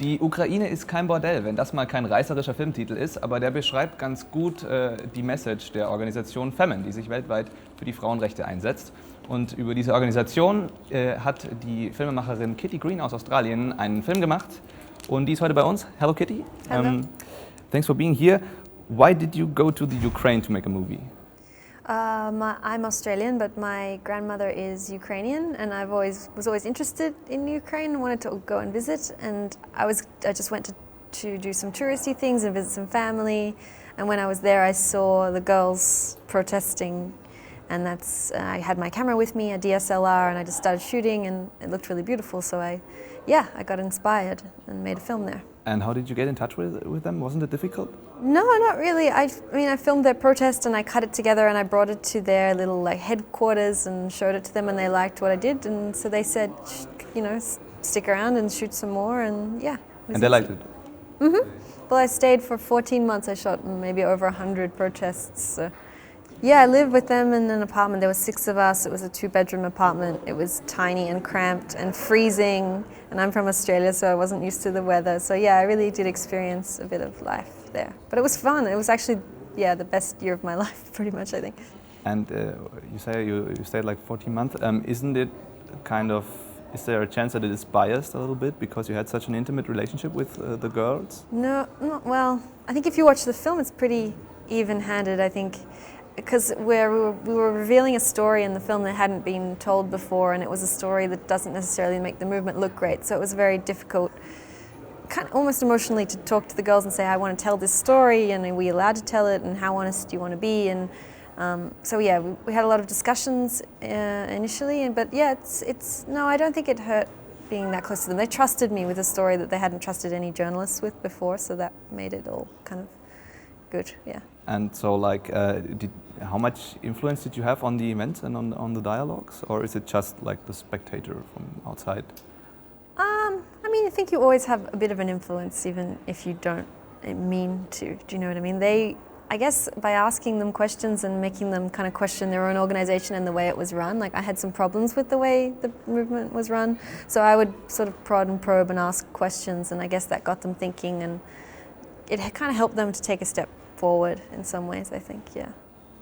Die Ukraine ist kein Bordell, wenn das mal kein reißerischer Filmtitel ist, aber der beschreibt ganz gut die Message der Organisation Femen, die sich weltweit für die Frauenrechte einsetzt. Und über diese Organisation hat die Filmemacherin Kitty Green aus Australien einen Film gemacht und die ist heute bei uns. Hello Kitty. Hello. Thanks for being here. Why did you go to the Ukraine to make a movie? I'm Australian, but my grandmother is Ukrainian, and was always interested in Ukraine, wanted to go and visit, and I just went to do some touristy things and visit some family, and when I was there I saw the girls protesting, and I had my camera with me, a DSLR, and I just started shooting, and it looked really beautiful, so I got inspired and made a film there. And how did you get in touch with them? Wasn't it difficult? No, not really. I filmed their protest and I cut it together and I brought it to their little headquarters and showed it to them and they liked what I did, and so they said, stick around and shoot some more, and yeah. And they liked it? Mm-hmm. Well, I stayed for 14 months. I shot maybe over 100 protests. So. Yeah, I lived with them in an apartment. There were 6 of us. It was a 2-bedroom apartment. It was tiny and cramped and freezing. And I'm from Australia, so I wasn't used to the weather. So yeah, I really did experience a bit of life there. But it was fun. It was actually, the best year of my life, pretty much, I think. And you say you stayed like 14 months. Isn't it is there a chance that it is biased a little bit because you had such an intimate relationship with the girls? No, well, I think if you watch the film, it's pretty even-handed, I think. Because we were revealing a story in the film that hadn't been told before, and it was a story that doesn't necessarily make the movement look great. So it was very difficult, kind of almost emotionally, to talk to the girls and say, I want to tell this story, and are we allowed to tell it, and how honest do you want to be? And we had a lot of discussions initially, but no, I don't think it hurt being that close to them. They trusted me with a story that they hadn't trusted any journalists with before, so that made it all kind of good, yeah. And so, how much influence did you have on the events and on the dialogues, or is it just like the spectator from outside? I think you always have a bit of an influence, even if you don't mean to. Do you know what I mean? I guess by asking them questions and making them kind of question their own organization and the way it was run. Like, I had some problems with the way the movement was run, so I would sort of prod and probe and ask questions, and I guess that got them thinking, and it kind of helped them to take a step forward in some ways, I think, yeah.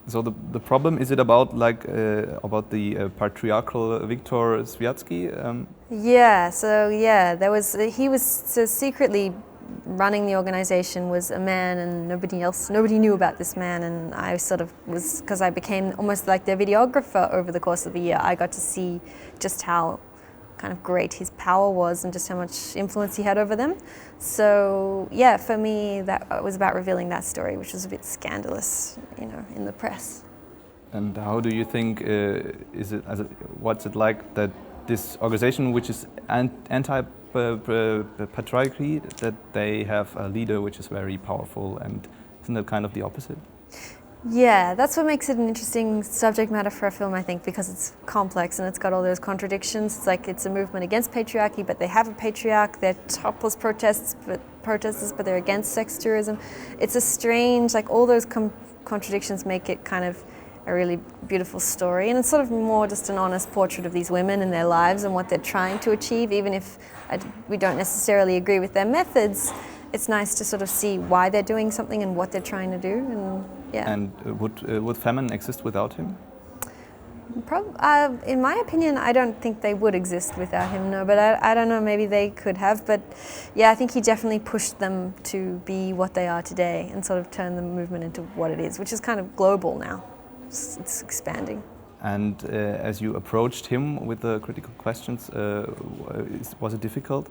So the problem, is it about the patriarchal Viktor Sviatsky? He was secretly running the organization was a man, and nobody knew about this man, and I sort of was, because I became almost like their videographer over the course of the year. I got to see just how kind of great his power was and just how much influence he had over them. So yeah, for me that was about revealing that story, which was a bit scandalous, in the press. And how do you think what's it like that this organization, which is anti-patriarchy, that they have a leader which is very powerful, and isn't that kind of the opposite? Yeah, that's what makes it an interesting subject matter for a film, I think, because it's complex and it's got all those contradictions. It's like it's a movement against patriarchy, but they have a patriarch. They're topless protesters, but they're against sex tourism. It's a strange, all those contradictions make it kind of a really beautiful story, and it's sort of more just an honest portrait of these women and their lives and what they're trying to achieve, even if we don't necessarily agree with their methods. It's nice to sort of see why they're doing something and what they're trying to do, and yeah. And would Femen exist without him? In my opinion, I don't think they would exist without him, no, but I don't know, maybe they could have, but yeah, I think he definitely pushed them to be what they are today and sort of turn the movement into what it is, which is kind of global now. It's expanding. And as you approached him with the critical questions, was it difficult?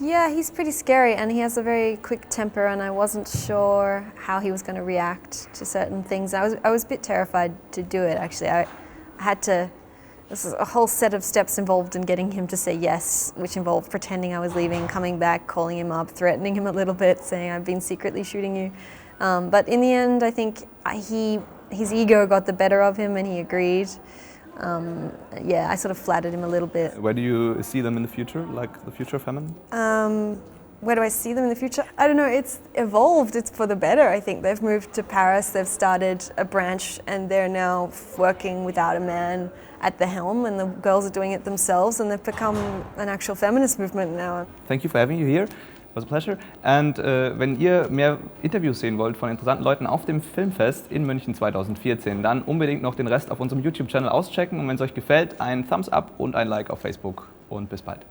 Yeah, he's pretty scary and he has a very quick temper, and I wasn't sure how he was going to react to certain things. I was a bit terrified to do it, actually. I had to, this is a whole set of steps involved in getting him to say yes, which involved pretending I was leaving, coming back, calling him up, threatening him a little bit, saying I've been secretly shooting you. But in the end, I think his ego got the better of him and he agreed. I sort of flattered him a little bit. Where do you see them in the future, like the future of Femen? where do I see them in the future? I don't know, it's evolved, it's for the better, I think. They've moved to Paris, they've started a branch and they're now working without a man at the helm, and the girls are doing it themselves, and they've become an actual feminist movement now. Thank you for having you here. It was a pleasure. And wenn ihr mehr Interviews sehen wollt von interessanten Leuten auf dem Filmfest in München 2014, dann unbedingt noch den Rest auf unserem YouTube-Channel auschecken. Und wenn es euch gefällt, ein Thumbs up und ein Like auf Facebook. Und bis bald.